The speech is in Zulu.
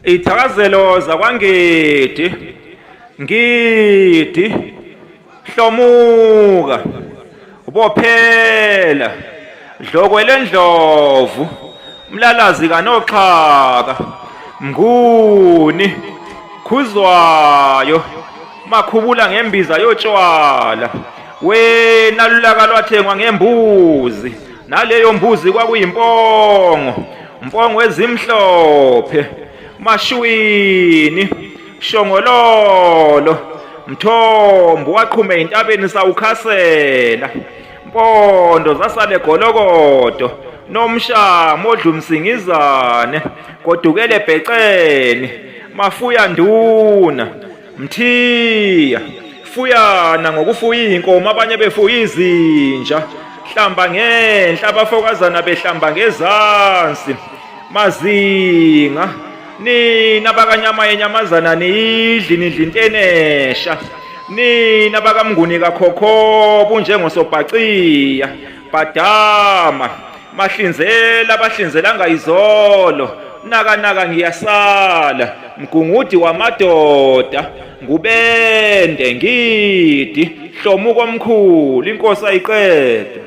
Izithakazelo zakwaNgidi, Ngidi, hlomuka, bophela, dlokwele ndlovu, mlalazi kanoxhaka, mnguni, khuzwayo, makhubula ngembiza yotshwala, wena lulaka lwathengwa ngembuzi, naleyo mbuzi kwakuyimpongo, mpongo ezimhlophe, mashwini, shongololo, mthombo waqhume entabeni sawukhasela, mpondo zasale golokodo, nomshamo odlumsingizane, godukele bhecene, mafuya nduna, mthiya, fuyana ngokufuya inkomo abanye befuya izinja, hlamba ngenhla abafokazana behlamba ngezansi, mazinga, nina bakanyama yenyamazana nidli intenesha, nina bakamnguni kakhokhobo njengosobhaciya, badama, mahlinzela bahlinzelanga izolo, naka ngiyasala, mgungudi wamadoda, ngubende Ngidi, hlomuko omkhulu inkosi ayiqede.